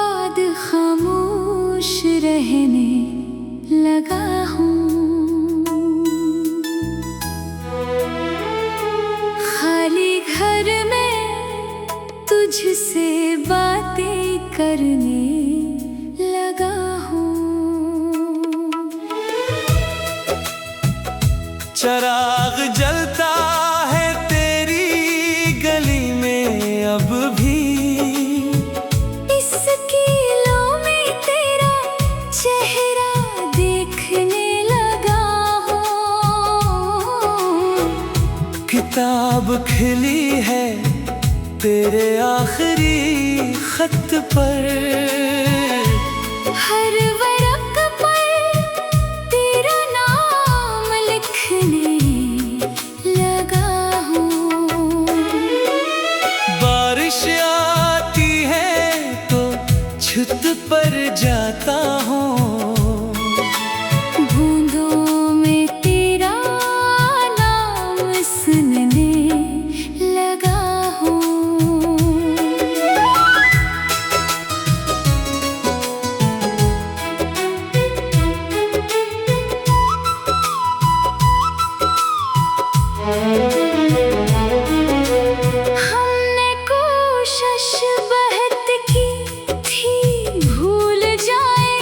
बाद खामोश रहने लगा हूँ। खाली घर में तुझसे बातें करने लगा हूँ। चिराग जलता है तेरी गली में अब भी, इस कीलों में तेरा चेहरा देखने लगा हूँ। किताब खिली है तेरे आखिरी खत पर, हर वरक पर तेरा नाम लिखने लगा हूँ। बारिश आती है तो छत पर जाता हूँ, बूंदों में तेरा नाम सुनने लगा हूँ। हमने कोशिश बहुत की थी भूल जाए,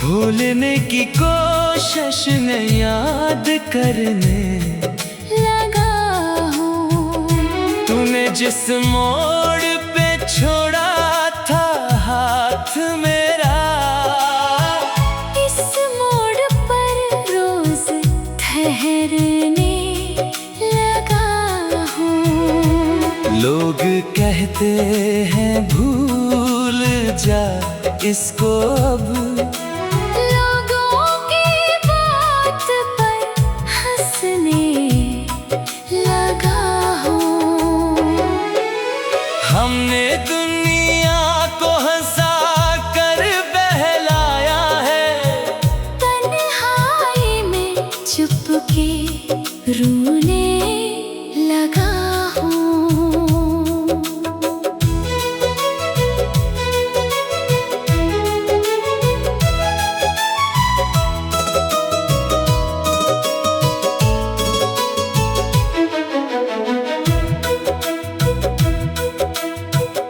भूलने की कोशिश न याद करने लगा हूँ। तूने जिस मोड़ पे छोड़ा था हाथ मेरा, इस मोड़ पर रोज ठहरने लगा हूँ। लोग कहते हैं भूल जा इसको अब, लोगों की बात पर हंसने लगा हूँ। हमने दुनिया को हंसा कर बहलाया है, तन्हाई में चुपके रोने लगा हूँ।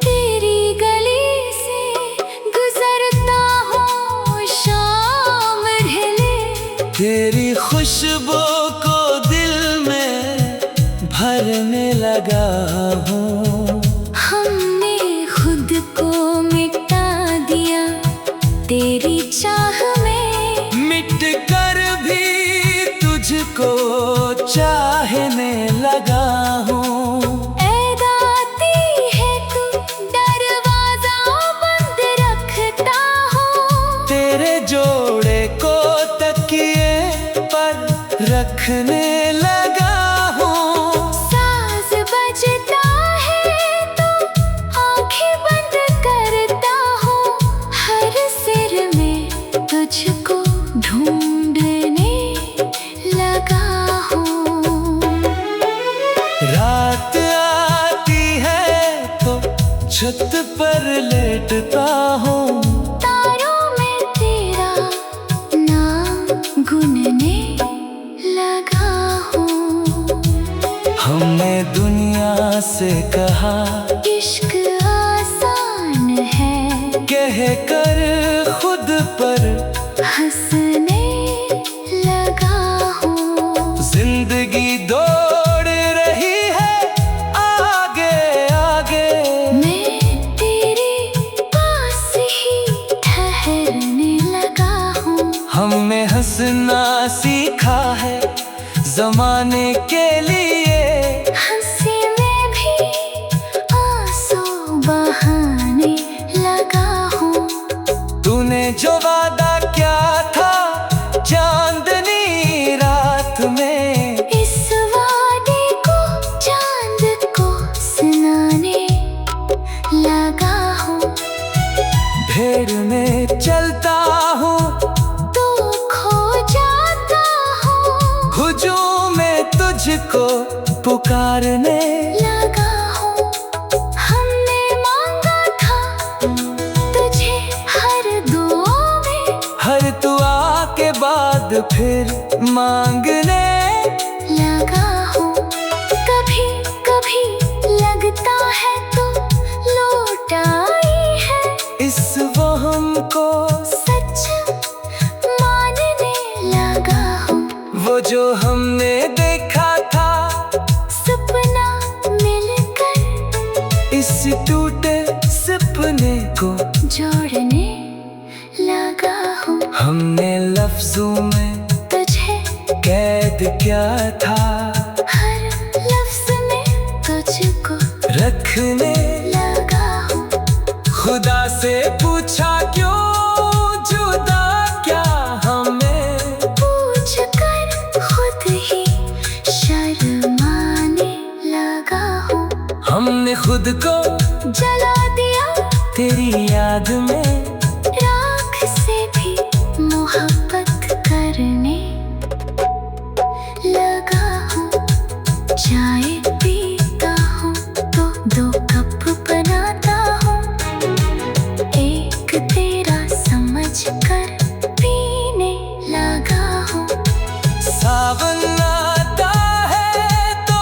तेरी गली से गुजरता हूँ शाम ढले, तेरी खुशबू को दिल में भरने लगा हूँ। हमने खुद को मिटा दिया तेरी चाह में, मिट कर भी तुझको चाहने लगा हूँ। ऐ दाती है तू दरवाजा बंद रखता हूँ। तेरे जोड़े को तकिए पर रखने लगा हूँ। साज बजता है तो आंखें बंद करता हूँ। हर सिर में तुझको ढूंढने लगा हूँ। रात आती है तो छत पर लेटता हूँ, तारों में तेरा नाम गुनने लगा हूँ। हमने दुनिया से कहा इश्क आसान है, कह कर खुद पर हंसने लगा हूँ। जिंदगी दौड़ रही है आगे आगे, मैं तेरे पास ही ठहरने लगा हूँ। हमने हंसना सीखा है जमाने के लिए, हंसी में भी आंसू बहाने लगा हूँ। तूने जो वादा क्या था चांदनी रात में, इस वादे को चांद को सुनाने लगा हूँ। भेड़ में चलता हूँ तो खो जाता हूँ। हुजूम में तुझको पुकारने लगा हूँ। हमने मांगा था तुझे फिर मांगने लगा हूँ। कभी कभी लगता है तो लौट आई है, इस वहम को सच मानने लगा हूँ। वो जो हमने देखा था सपना मिलकर इस टूटे सपने को जोड़ने लगा हूँ। हमने लफ्जों में तुझे कैद किया था, हर लफ्ज में तुझको रखने लगा हूँ। खुदा से पूछा क्यों जुदा क्या हमें, पूछ कर खुद ही शर्माने लगा हूँ। हमने खुद को जला दिया तेरी याद में, राख से भी मोहब्बत करने लगा हूँ। चाय पीता हूँ तो 2 कप बनाता हूँ, एक तेरा समझ कर पीने लगा हूँ। सावन आता है तो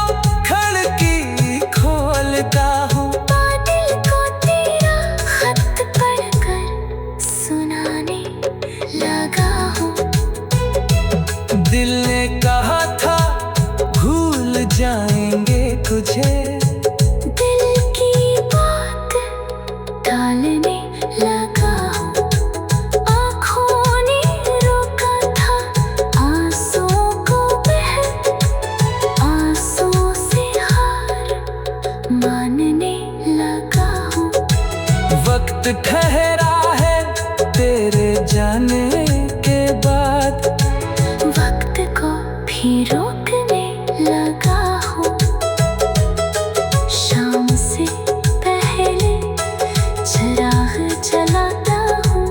खिड़की खोलता हूँ, बादल को तेरा खत पढ़कर सुनाने लगा हूँ। दिल ने कहा था भूल जाएंगे तुझे, दिल की बात टालने लगा हूँ। आँखों ने रोका था आंसुओं को बह, आंसुओं से हार मानने लगा हूँ। वक्त ठहरा है तेरे जाने के बाद, वक्त को भी रोकने लगा हूँ। शाम से पहले चिराग जलाता हूँ,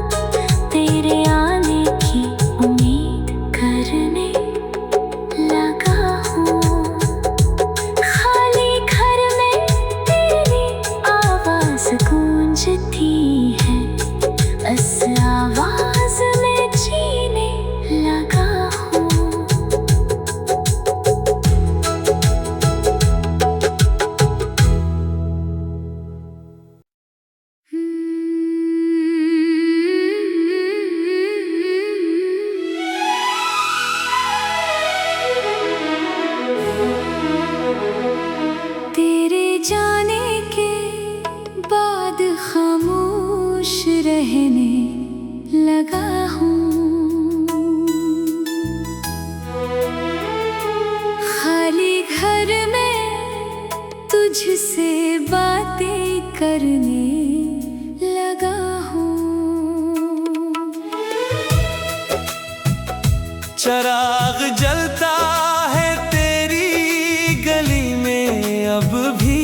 तेरे आने की उम्मीद करने लगा हूँ। खाली घर में तेरी आवाज गूंजती है, इस आवाज में जीने लगा हूँ। तेरे जाने के बाद खामोश रहने लगा हूँ। खाली घर में तुझसे बातें करने लगा हूँ। चराग जलता है तेरी गली में अब भी,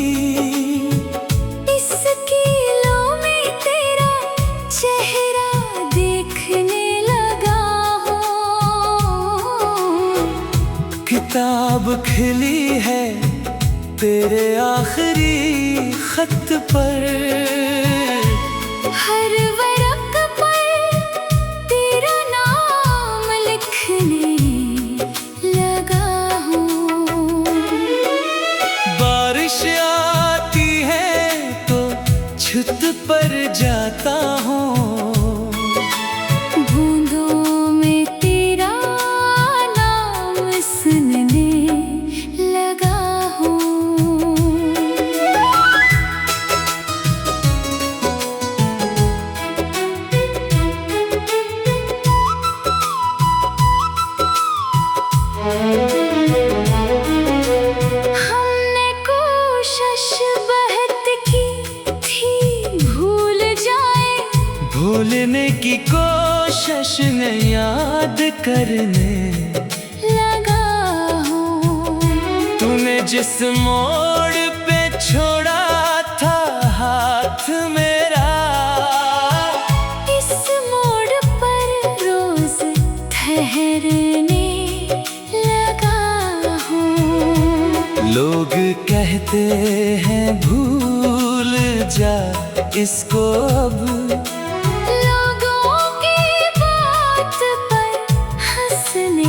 इस कीलों में तेरा चेहरा देखने लगा हूँ। किताब खिली है तेरे आखिरी खत पर, हर वरक पर तेरा नाम लिखने लगा हूँ। बारिश आती है तो छत पर जाता हूँ, बूंदों में तेरा नाम सुनने लगा हूँ। हमने कोशिश बहुत की थी भूल जाए, भूलने की कोशिश न याद करने लगा हूँ। तूने जिस मोड़ पे छोड़ा था हाथ मेरा, इस मोड़ पर रोज ठहरने लगा हूँ। लोग कहते हैं भूल जा इसको अब, लोगों की बात पर हंसने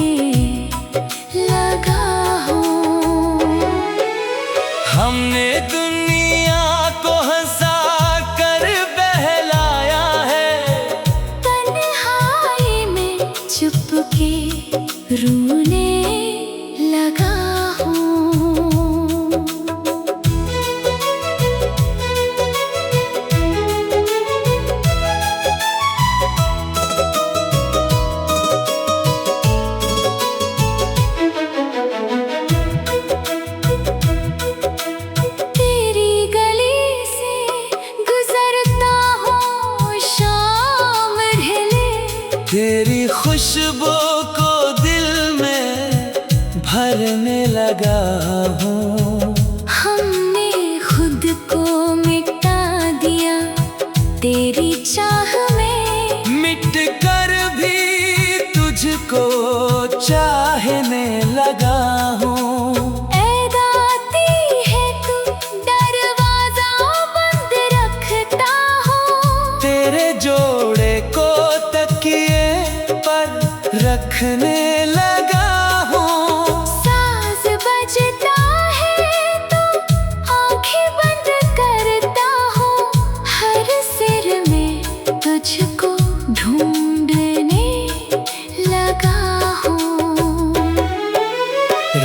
तेरी खुशबू को दिल में भरने लगा हूँ। हमने खुद को मिटा दिया तेरी चाह में, मिट कर भी तुझको चाहने लगा हूँ। ऐ दाती है तू दरवाजा बंद रखता हूँ, तेरे जोड़े को तकिए पर रखने लगा हूँ। साज बजता है तो आंखें बंद करता हूँ, हर सिर में तुझको ढूंढने लगा हूँ।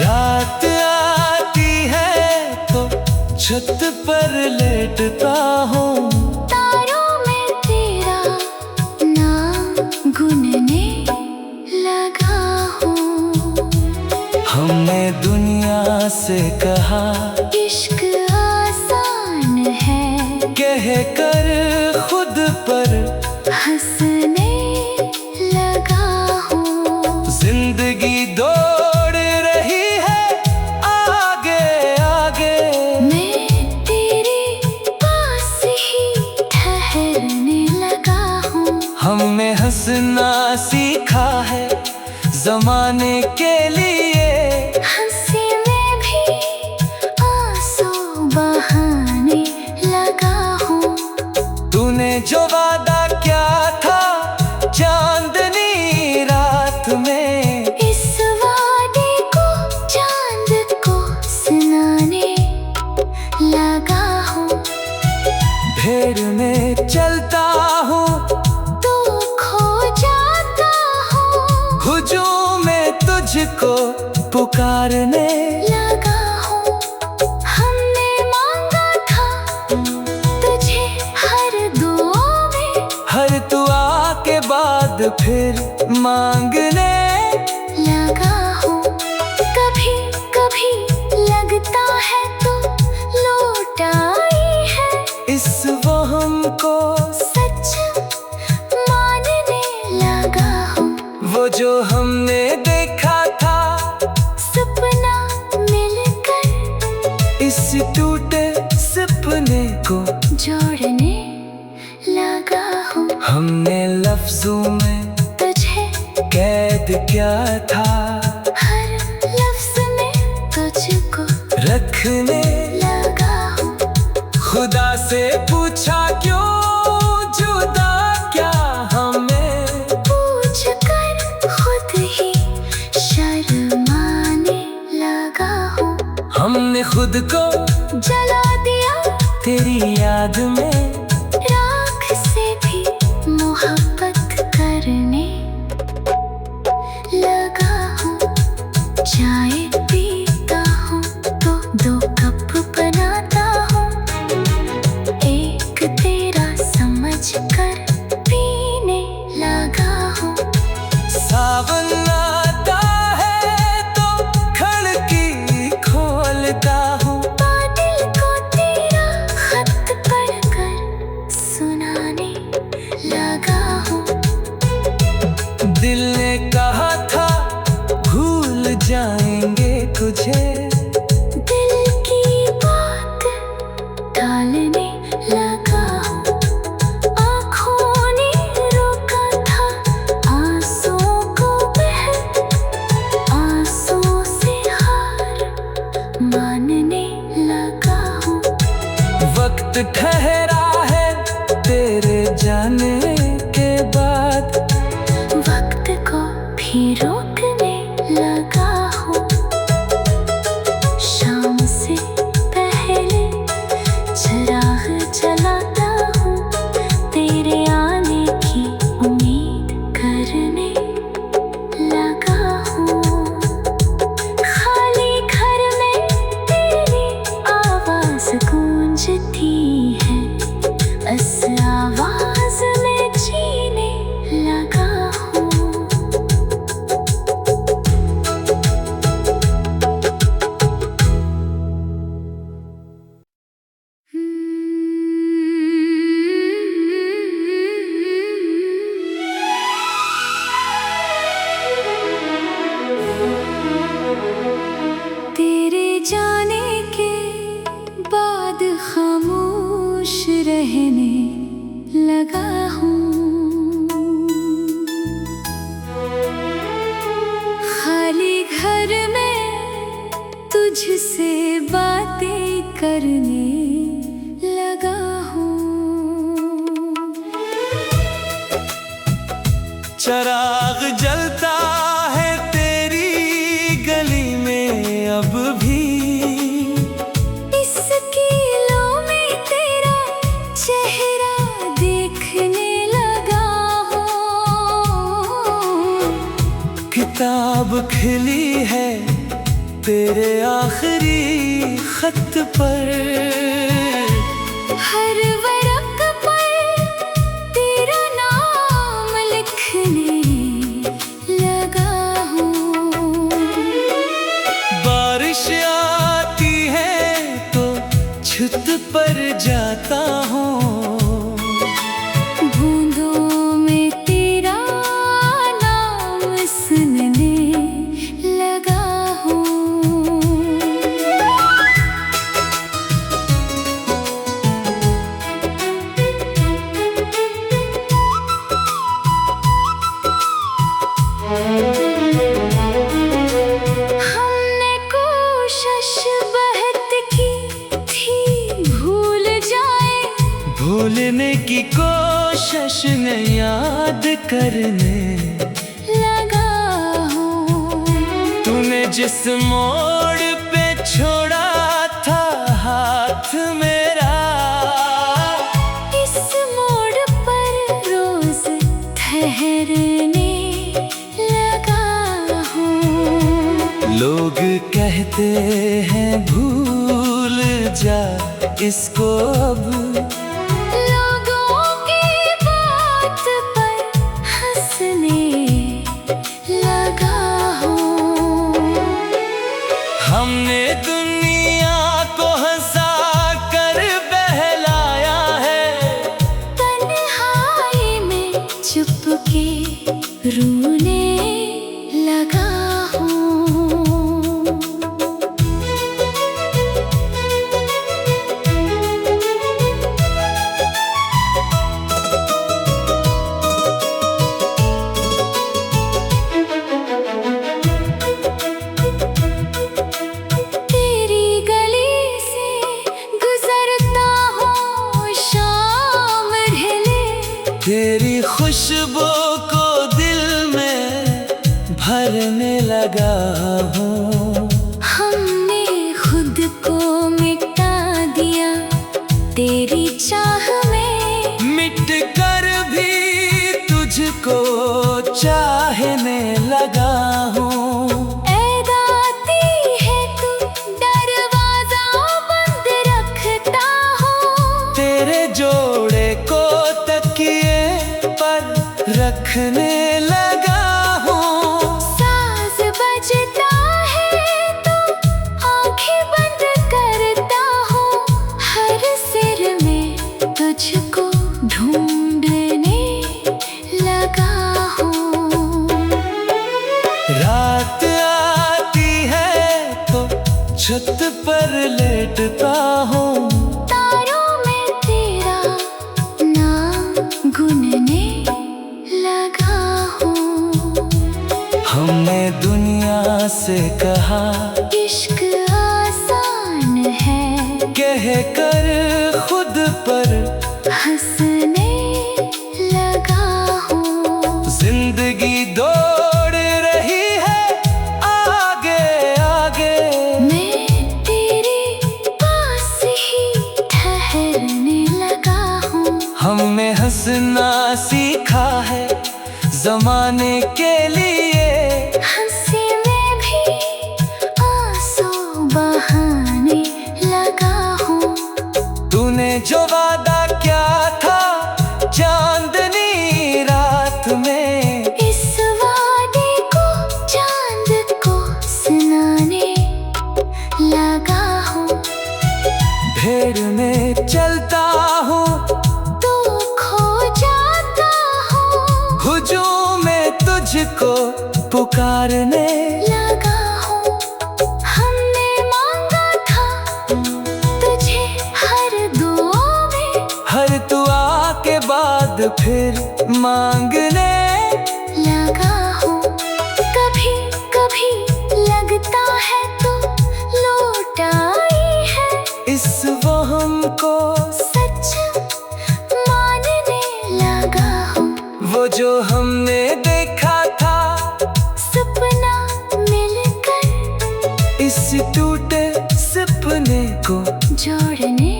रात आती है तो छत पर लेटता हूँ, तारों में तेरा नाम गुनने लगा हूँ। हमने दुनिया से कहा इश्क आसान है, कह कर खुद पर हंसने लगा हूँ। जिंदगी दौड़ रही है आगे आगे, मैं तेरे पास ही ठहरने लगा हूँ। हमने हंसना सीखा है जमाने के लिए, हंसी में भी आंसू बहाने लगा हूँ। तूने जो वादा क्या था चांदनी रात में, इस वादे को चांद को सुनाने लगा हूँ। भीड़ में चलता हूँ तो खो जाता हूँ, हुजूम में तुझको पुकारने लगा हूँ। हमने मांगा था तुझे हर दुआ में, हर दुआ के बाद फिर मांगने लगा हूँ। कभी कभी लगता है तो लौट आई है, इस वहम को सच मानने लगा हूँ। वो जो हमने देखा था सपना मिलकर इस टूटे सपने को जोड़ने लगा हूँ। हमने लफ्जों में तुझे कैद किया था, हर लफ्ज में तुझको रखने लगा हूँ। खुदा से पूछा क्यों जुदा क्या हमें, पूछ कर खुद ही शर्माने लगा हूँ। हमने खुद को जला दिया तेरी याद में, राख से भी मोहब्बत करने लगा हूँ। चाय पीता हूँ तो 2 कप बनाता हूँ, एक तेरा समझ कर पीने लगा हूँ। सावन आता है तो खिड़की खोलता हूँ, बादल को तेरा खत पढ़कर सुनाने लगा हूँ। दिल ने कहा था भूल जाएंगे तुझे, दिल की बात टालने लगा हूँ। आँखों ने रोका था आंसुओं को बह, आंसुओं से हार मानने लगा हूँ। वक्त ठहरा है तेरे जाने के बाद, वक्त को भी रोकने लगा हूँ। करने लगा हूँ। चिराग जलता है तेरी गली में अब भी, इस कीलों में तेरा चेहरा देखने लगा हूँ। किताब खिली है तेरे आखिरी खत पर, हर वरक पर तेरा नाम लिखने लगा हूँ। बारिश आती है तो छत पर जाता हूँ, बूंदों में तेरा नाम सुनने लगा हूँ। हमने कोशिश बहुत की थी भूल जाए, भूलने की कोशिश न याद करने लगा हूँ। तूने जिस मोड़ पे छोड़ा था हाथ मेरा, इस मोड़ पर रोज ठहरने लगा हूँ। लोग कहते हैं भूल जा इसको अब, लोगों की बात पर हंसने लगा हूँ। हमने दुनिया को हंसा कर बहलाया है, तन्हाई में चुपके रोने लगा हूँ। तेरी गली से गुजरता हूँ शाम ढले, तेरी खुशबू को दिल में भरने लगा हूँ। हमने खुद को मिटा दिया तेरी चाह में, मिट कर भी तुझको चाहने लगा हूँ। ऐ दाती है तू दरवाजा बंद रखता हूँ। तेरे जोड़े को तकिए पर रखने लगा हूँ। साज बजता है तो आंखें बंद करता हूँ। हर सिर में तुझको ढूंढने लगा हूँ। रात आती है तो छत पर लेटता हूँ, तारों में तेरा नाम गुनने लगा हूँ। हमने दुनिया से कहा इश्क आसान है, कह कर खुद पर हंसने लगा हूँ। जिंदगी दौड़ रही है आगे आगे, मैं तेरे पास ही ठहरने लगा हूँ। हमने हंसना सीखा है जमाने के लिए, हंसी में भी आंसू बहाने लगा हूँ। तूने जो वादा क्या था चांदनी रात में, इस वादे को चांद को सुनाने लगा हूँ। भेड़ में चलता हूँ तो खो जाता हूँ। हुजूम में तुझको पुकारने लगा हूँ। हमने मांगा था तुझे हर दुआ में, हर दुआ के बाद फिर मांगने लगा हूँ। कभी कभी लगता है तो लौट आई है इस वो जो हमने देखा था सपना मिलकर इस टूटे सपने को जोड़ने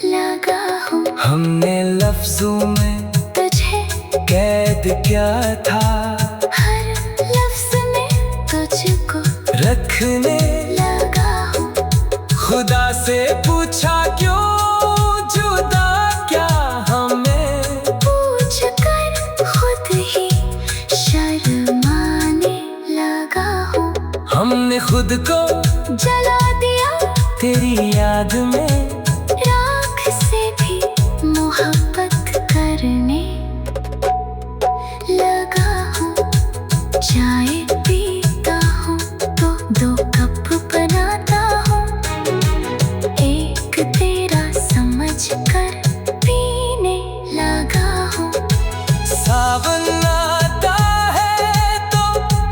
लगा हूँ। हमने लफ्जों में तुझे कैद किया था, हर लफ्ज में तुझको रखने लगा हूँ। खुदा से पूछा क्यों जुदा क्या हमें, पूछ कर खुद ही शर्माने लगा हूँ। हमने खुद को जला दिया तेरी याद में, राख से भी मोहब्बत करने लगा हूँ। चाय पीता हूँ तो 2 कप बनाता हूँ, एक तेरा समझ कर पीने लगा हूँ। सावन आता है तो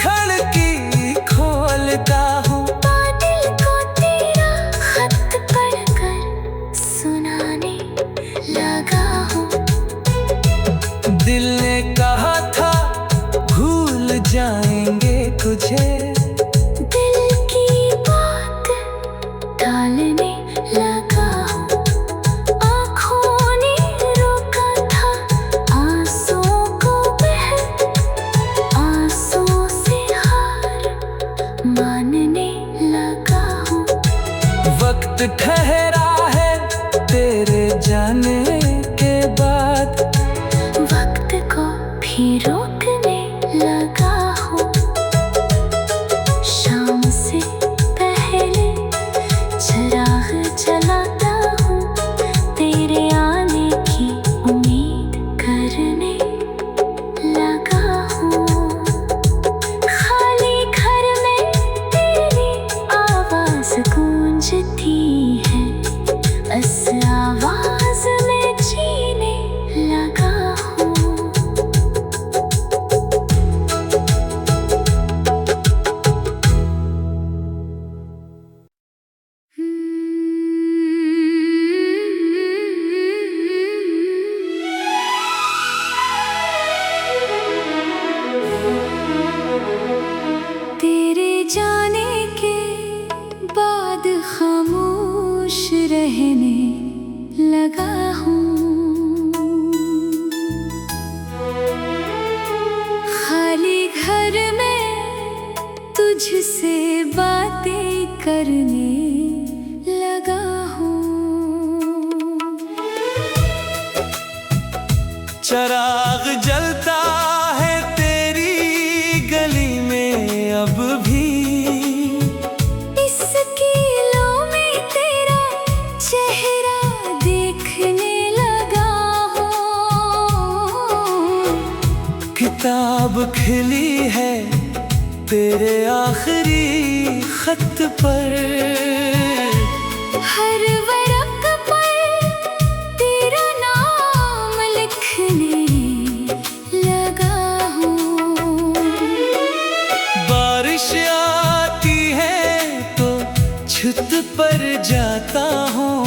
खिड़की खोलता हूँ, बादल को तेरा खत पढ़कर सुनाने लगा हूँ। दिल ने कहा था भूल जाएंगे तुझे, दिल की बात टालने लगा हूँ। आँखों ने रोका था आंसुओं को बह, आंसुओं से हार मानने लगा हूँ। वक्त ठहरा है तेरे जाने के बाद, वक्त को भी रोकने लगा हूँ। शाम से पहले चिराग जलाता हूँ, तेरे आने की उम्मीद करने लगा हूँ। खाली घर में तेरी आवाज गूंजती है, इस आवाज में जीने लगा हूँ। तेरे जाने के बाद खामोश रहने लगा हूँ। खाली घर में तुझसे बातें करने लगा हूँ। चराग जलता है तेरी गली में अब भी, इस कीलों में तेरा चेहरा देखने लगा हूँ। किताब खिली है तेरे आखिरी खत पर, हर वरक पर तेरा नाम लिखने लगा हूँ। बारिश आती है तो छत पर जाता हूँ,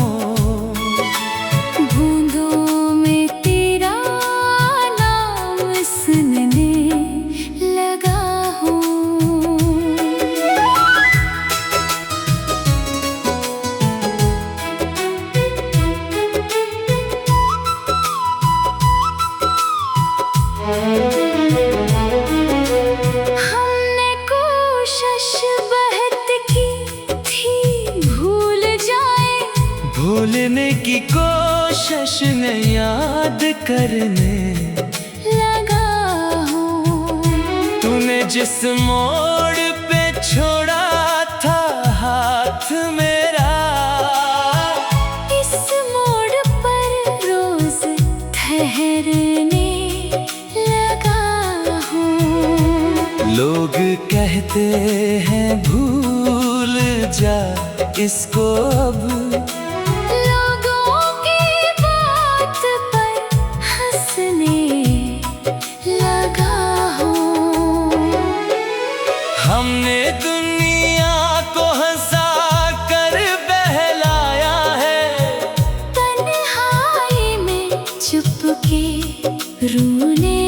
बूंदों में तेरा नाम सुनने लगा हूँ। हमने कोशिश बहुत की थी भूल जाए, भूलने की कोशिश ने याद करने लगा हूँ। तूने जिस मोड़ पे छोड़ा था हाथ मेरा, इस मोड़ पर रोज ठहरने लगा हूँ। लोग कहते हैं भूल जा इसको अब, लोगों की बात पर हंसने लगा हूँ। हमने दुनिया को हंसा कर बहलाया है, तन्हाई में चुपके रोने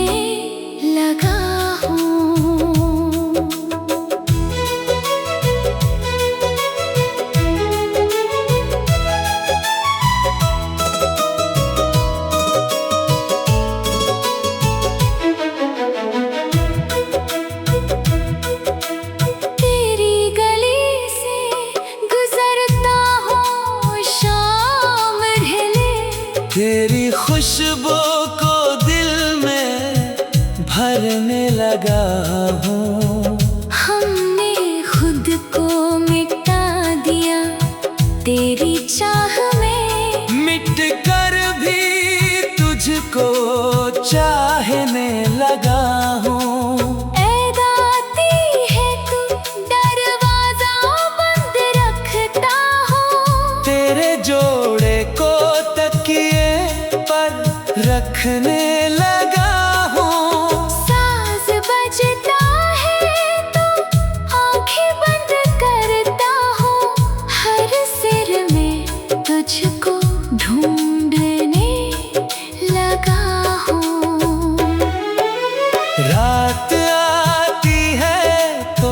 भरने लगा हूँ। हमने खुद को मिटा दिया तेरी चाह में, मिट कर भी तुझको चाहने लगा हूँ। ऐ दाती है तू दरवाजा बंद रखता हो, तेरे जोड़े को तकिए पर रखने लगा हूँ। साज बजता है तो आंखें बंद करता हो, हर सिर में तुझको ढूंढने लगा हूँ। रात आती है तो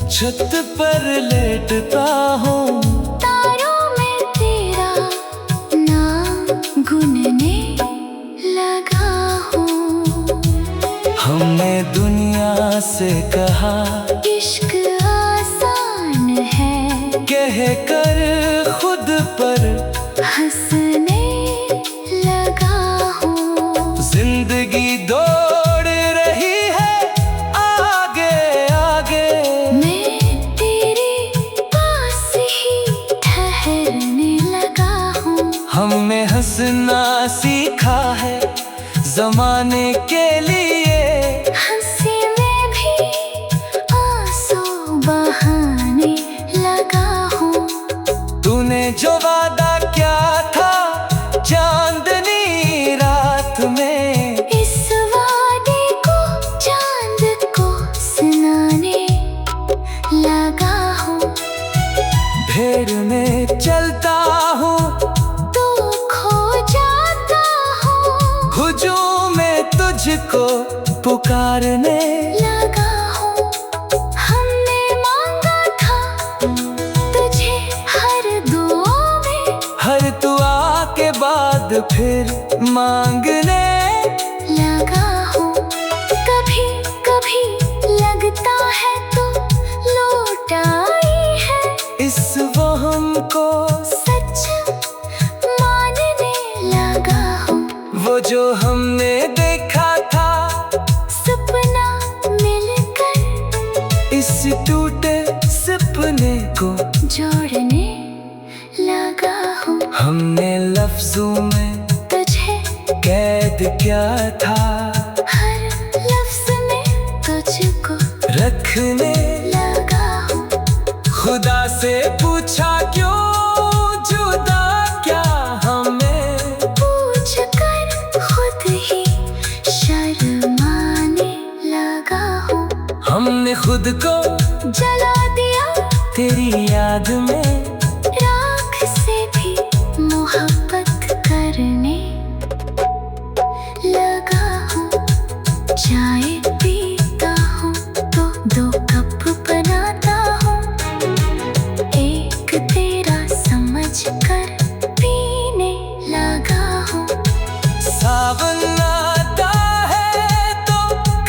छत पर लेटता हूँ, तारों में तेरा नाम गुनने लगा हूँ। हमने दुनिया से कहा इश्क आसान है, कह कर खुद पर हंसने लगा हूँ। जिंदगी दौड़ रही है आगे आगे, मैं तेरे पास ही ठहरने लगा हूँ। हमने हंसना सीखा है जमाने के लिए, हंसी में भी आंसू बहाने लगा हूँ। तूने जो वादा किया था चांदनी रात में, इस वादे को चांद को सुनाने लगा हूँ। भेड़ में चलता हूँ तो खो जाता हूँ, हुजूम में तुझको पुकारने लगा हूँ। हमने मांगा था तुझे हर दुआ में, हर दुआ के बाद फिर मांगने लगा हूँ। कभी कभी लगता है तो लौट आई है, इस वहम को सच मानने लगा हूँ। वो जो हमने देखा था सपना मिलकर इस टूटे सपने को जोड़ने लगा हूँ। हमने लफ्जों में तुझे कैद किया था, हर लफ्ज में तुझको रखने लगा हूँ। खुदा से पूछा क्यों जुदा क्या हमें, पूछ कर खुद ही शर्माने लगा हूँ। हमने खुद को जला दिया तेरी याद में, राख से भी मोहब्बत करने लगा हूँ। चाय पीता हूँ तो 2 कप बनाता हूँ, एक तेरा समझ कर पीने लगा हूँ। सावन आता है तो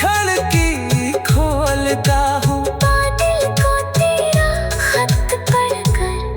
खिड़की खोलता हूँ, बादल को तेरा खत पढ़कर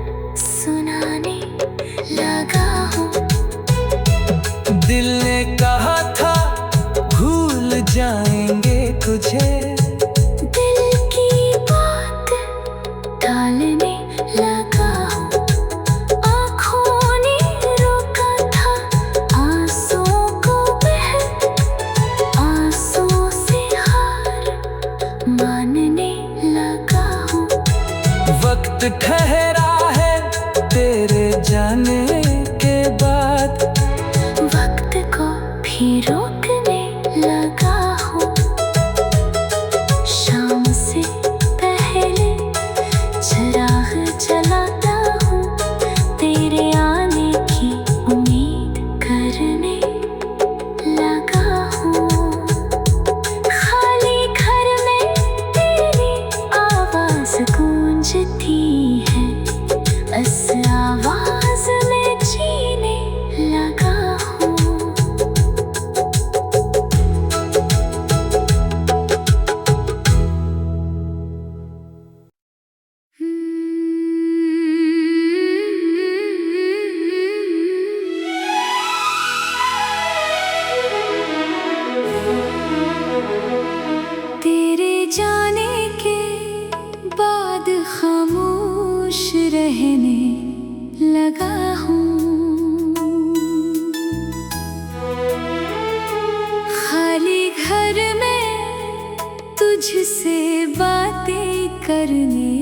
तुझसे बातें करने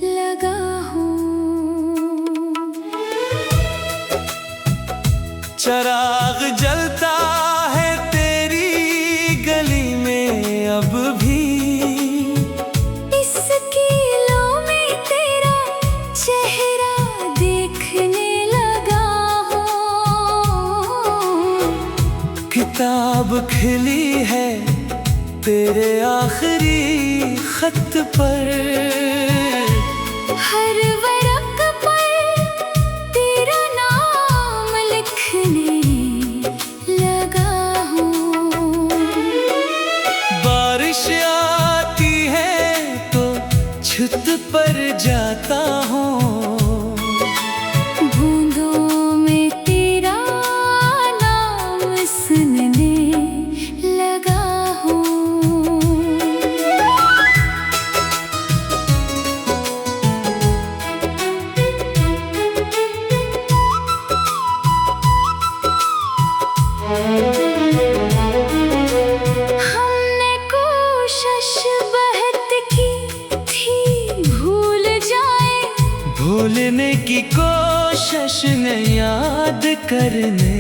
लगा हूँ। चिराग जलता है तेरी गली में अब भी, इस कीलों में तेरा चेहरा देखने लगा हूँ। किताब खिली है तेरे आखिरी खत पर, हर वरक पर तेरा नाम लिखने लगा हूँ। बारिश आती है तो छत पर जाता हूँ, बूंदों में तेरा नाम सुनने लगा हूँ। हमने कोशिश बहुत की थी भूल जाए, भूलने की कोशिश न याद करने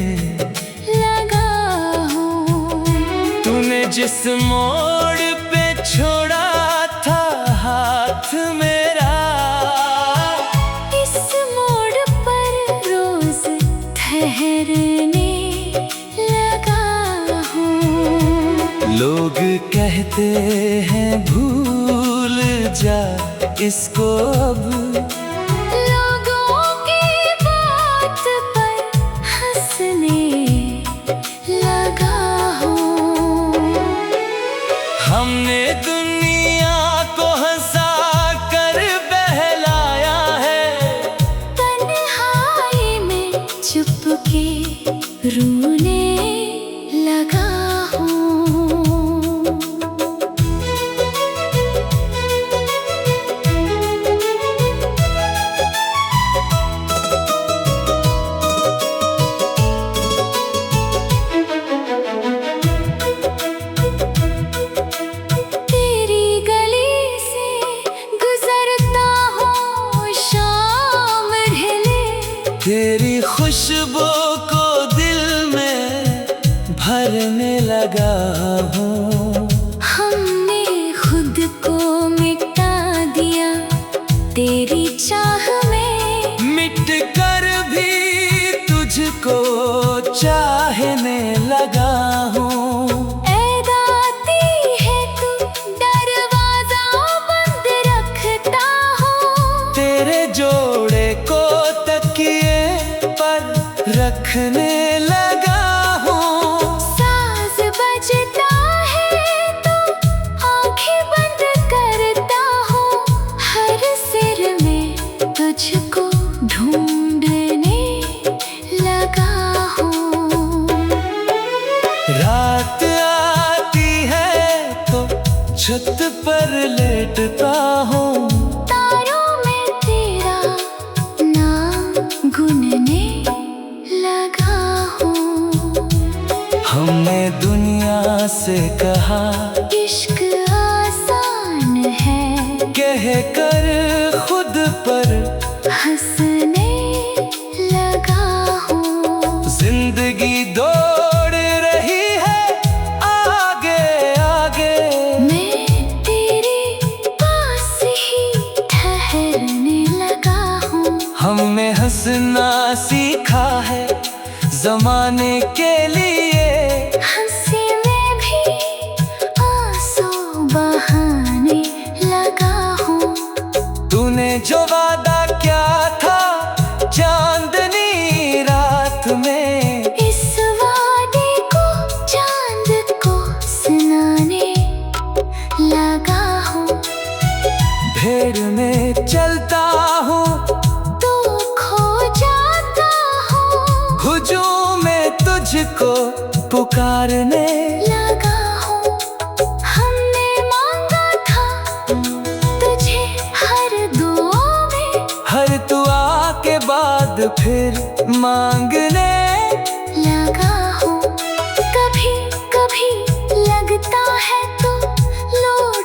लगा हूँ। तूने जिस मोड़ पे छोड़ा था हाथ मेरा, इस मोड़ पर रोज ठहरने लगा हूँ। लोग कहते हैं भूल जा इसको अब, लोगों की बात पर हंसने लगा हूँ। हमने दुनिया को हंसा कर बहलाया है, तन्हाई में चुपके रोने लगा हूँ। तेरी गली से गुजरता हूँ शाम ढले, तेरी खुशबू को दिल में भरने लगा हूँ। हमने खुद को मिटा दिया तेरी चाह में, मिट कर भी तुझको चाहने लगा हूँ। ऐ दाती है तू दरवाजा बंद रखता हूँ। तेरे जोड़े को तकिए पर रखने लगा हूँ। साज बजता है तो आंखें बंद करता हूँ। हर सिर में तुझको ढूंढने लगा हूँ। रात आती है तो छत पर लेटता हूँ, तारों में तेरा नाम गुनने लगा हूँ। हमने दुनिया से कहा इश्क आसान है, कह कर खुद पर हंसने लगा हूँ। जिंदगी दौड़ रही है आगे आगे, मैं तेरे पास ही ठहरने लगा हूँ। हमने हंसना सीखा है जमाने के लिए, हंसी में भी आंसू बहाने लगा हूँ। तूने जो वादा क्या था चांदनी रात में, इस वादे को चांद को सुनाने लगा हूँ। भेड़ में चलता हूँ तो खो जाता हूँ, हुजूम में तुझको पुकारने लगा हूँ। हमने मांगा था तुझे हर दुआ में, हर दुआ के बाद फिर मांगने लगा हूँ। कभी कभी लगता है तो लोग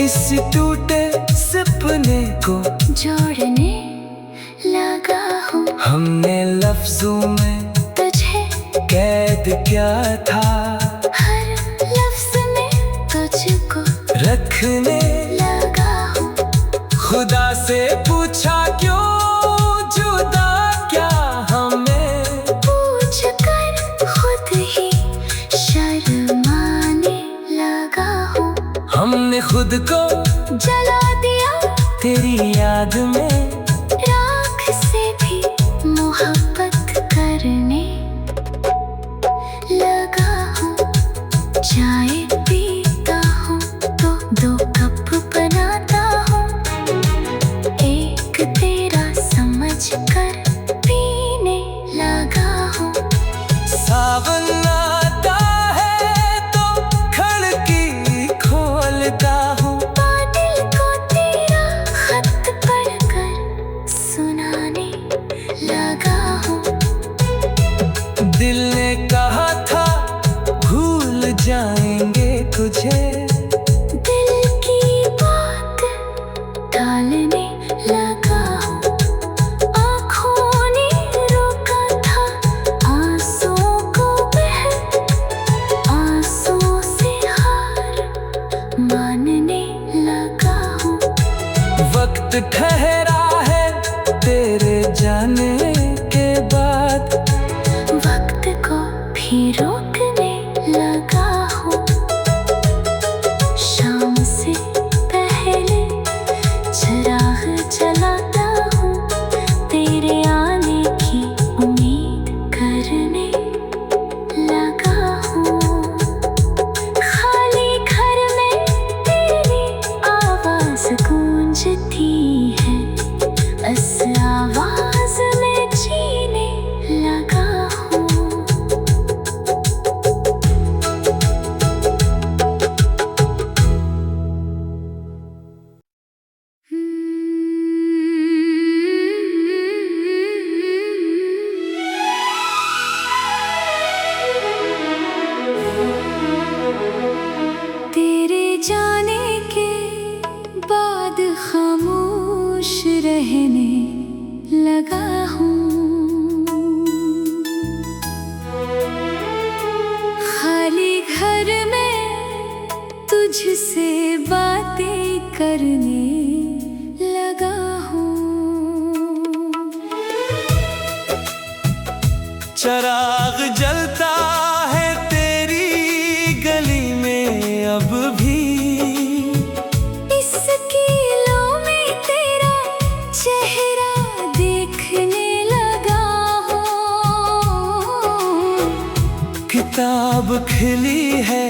किसी टूटे सपने को जोड़ने लगा हूँ। हमने लफ्जों में तुझे कैद किया था, हर लफ्ज में तुझको रखने लगा हूँ। खुदा से पूछा क्यों जुदा क्या हमें, पूछ कर खुद ही शर्माने लगा हूँ। हमने खुद को जला दिया तेरी याद में, राख से भी मोहब्बत करने लगा हूँ। चाय पीता हूँ तो 2 कप बनाता हूँ, एक तेरा समझ कर पीने लगा हूँ। सावन आता है तो खिड़की खोलता हूँ, बादल को तेरा खत पढ़कर सुनाने लगा हूँ। दिल ने कहा था भूल जाएंगे तुझे, दिल की बात टालने लगा हूँ। आँखों ने रोका था आंसुओं को बह, आंसुओं से हार मानने लगा हूँ। वक्त ठहरा है तेरे जाने के बाद, वक्त को भी रोकने लगा हूँ। शाम से पहले चिराग जलाता हूँ, तेरे आने की उम्मीद करने लगा हूँ। खाली घर में तेरी आवाज गूंजती है, इस आवाज में जीने लगा हूँ। तेरे जाने के बाद खामोश रहने लगा हूँ। खाली घर में तुझसे बातें करने लगा हूँ। चराग जलता है तेरी गली में अब भी, इस कीलों में तेरा चेहरा देखने लगा हूँ। किताब खिली है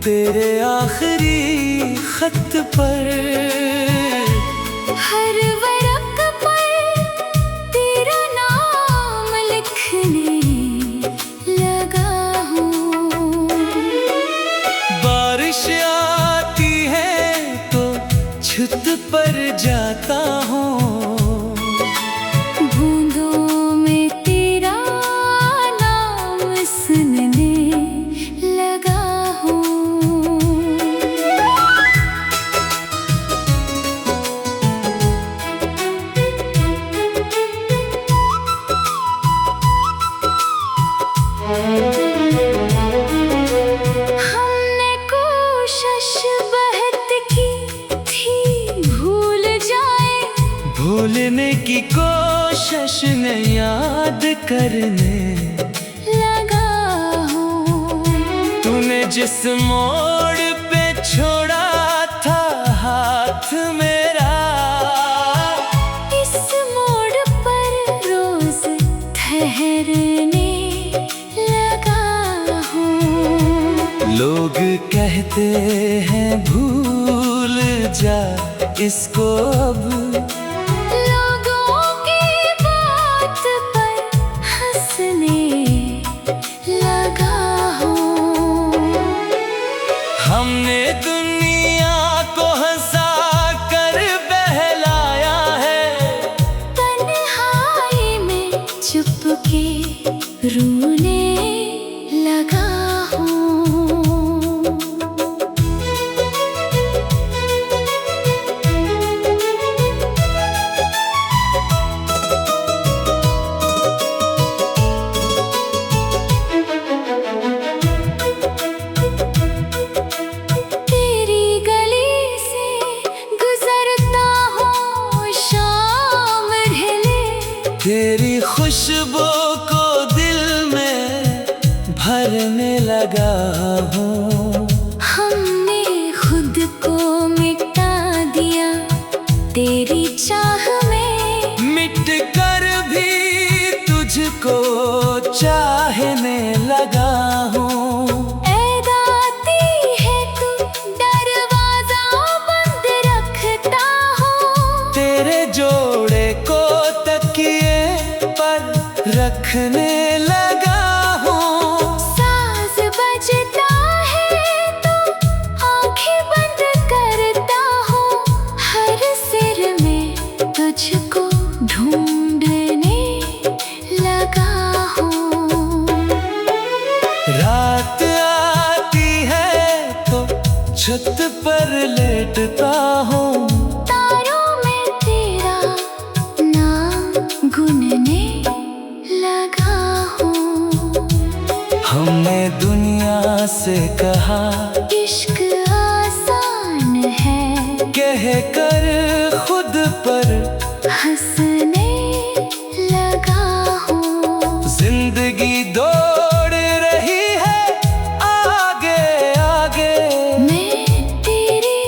तेरे आखिरी खत पर, हर वरक पर तेरा नाम लिखने लगा हूँ। बारिश आती है तो छत पर जाता हूँ, बूंदों में तेरा नाम सुनने लगा हूँ। हमने कोशिश बहुत की थी भूल जाए, भूलने की कोशिश ने याद करने लगा हूँ। तूने जिस मोड़ पे छोड़ा था हाथ मेरा, इस मोड़ पर रोज ठहरने लगा हूँ। लोग कहते हैं भूल जा इसको अब, लोगों की बात पर हंसने लगा हूँ। हमने दुनिया को हंसा कर बहलाया है, तन्हाई में चुपके रोने लगा हूँ। खुशबू को दिल में भरने लगा हूँ। हमने खुद को मिटा दिया तेरी चाह में, मिट कर भी तुझको चाहने लगा हूँ। ऐ दाती है तू दरवाजा बंद रखता हो, तेरे जोड़े को तकिए पर रखने लगा हूँ। साज बजता है तो आंखें बंद करता हो, हर सिर में तुझको ढूंढने लगा हूँ। रात आती है तो छत पर लेटता हूँ, तारों में तेरा नाम गुनने लगा हूँ। हमने दुनिया से कहा इश्क आसान है, कह कर खुद पर हंसने लगा हूँ। जिंदगी दौड़ रही है आगे आगे, मैं तेरे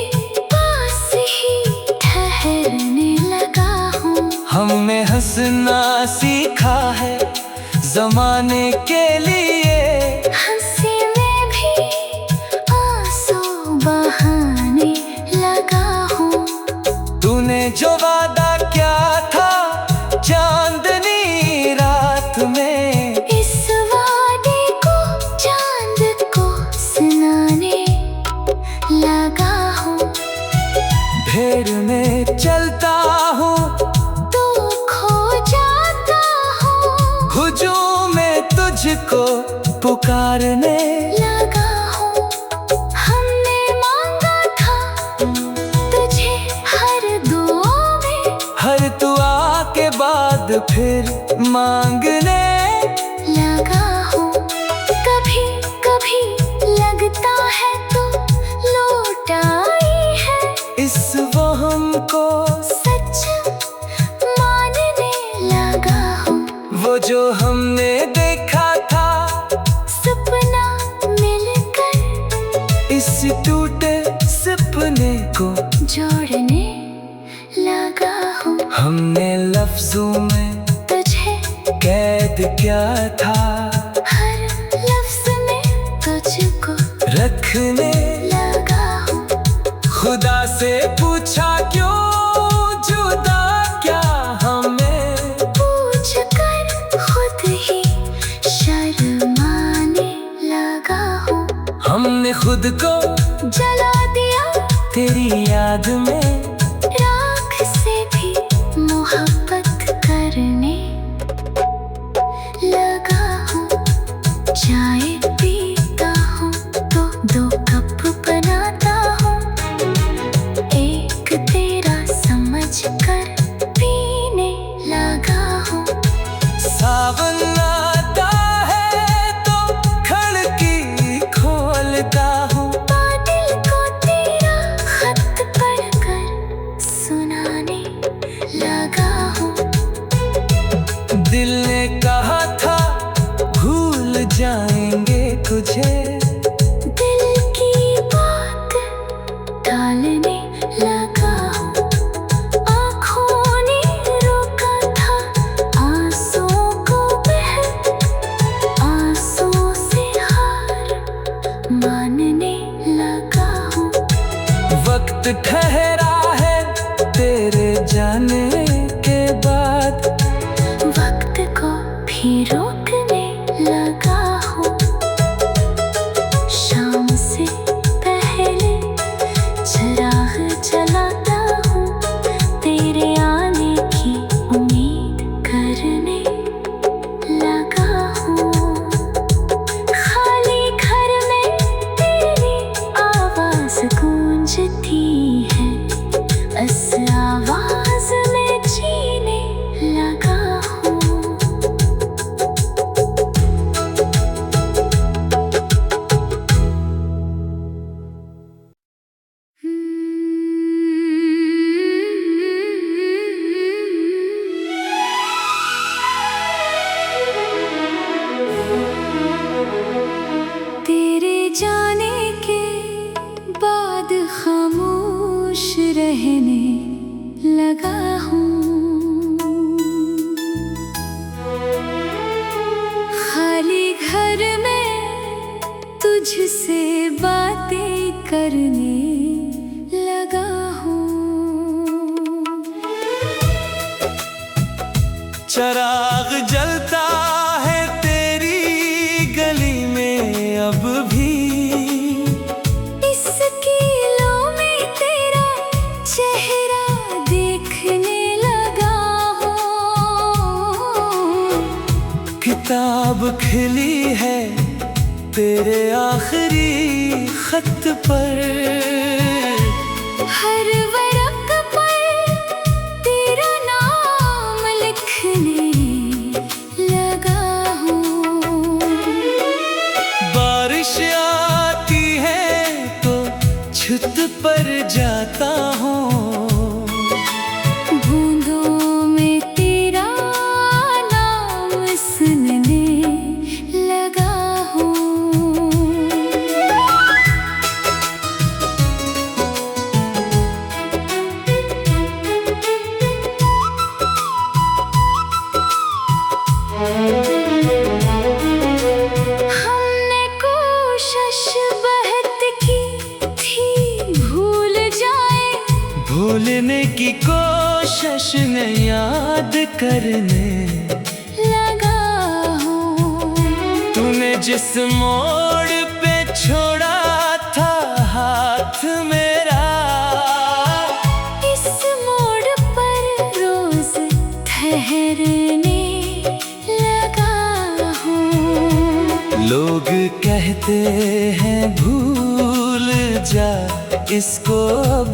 पास ही ठहरने लगा हूँ। हमने हंसना सीखा है जमाने के लिए, हंसी में भी आंसू बहाने लगा हूँ। तूने जो वादा किया था चांदनी रात में, इस वादे को चांद को सुनाने लगा हूँ। भेड़ में चलता हूँ तो खो जाता हूँ, हुजूम में तुझको पुकारने लगा हूँ। हमने मांगा था तुझे हर दुआ में, हर दुआ के बाद फिर मांगने लगा हूँ। कभी कभी लगता है तो लौट आई है, इस वहम को सच मानने लगा हूँ। वो जो हमने देखा था सपना मिलकर इस टूटे सपने को जोड़ने लगा हूँ। हमने लफ्जों में तुझे कैद किया था, हर लफ्ज में तुझको रखने लगा हूँ। खुदा से पूछा क्यों जुदा क्या हमें, पूछ कर खुद ही शर्माने लगा हूँ। हमने खुद को जला दिया तेरी याद में, राख से भी मोहब्बत करने लगा हूँ। चाय पीता हूँ तो 2 कप बनाता हूँ, एक तेरा समझ कर पीने लगा हूँ। सावन आता है तो खिड़की खोलता हूँ, बादल को तेरा खत पढ़कर सुनाने लगा हूँ। दिल ने कहा था भूल जाएंगे तुझे, दिल की बात टालने लगा हूँ। आँखों ने रोका था आंसुओं को बह, आंसुओं से हार मानने लगा हूँ। वक्त ठहरा है तेरे जाने के बाद, वक्त को भी रोकने लगा हूँ। शाम से पहले चिराग जलाता हूँ, तेरे आने की उम्मीद करने लगा हूँ। खाली घर में तेरी आवाज़ गूंजती है, बस आवाज़ रहने लगा हूँ। खाली घर में तुझसे बातें करने लगा हूँ। चिराग जलता है तेरी गली में अब भी, इस कीलों में तेरा चेहरा देखने लगा हूँ। किताब खिली है तेरे आखिरी खत पर, हर वरक पर तेरा नाम लिखने लगा हूँ। बारिश आती है तो छत पर जाता हूँ, बूंदों में तेरा नाम सुनने लगा हूँ। हमने कोशिश बहुत की थी भूल जाए, भूलने की कोशिश ने याद करने लगा हूँ। तूने जिस मोड़ पे छोड़ा था हाथ मेरा, इस मोड़ पर रोज ठहरने लगा हूँ। लोग कहते हैं भूल जा इसको अब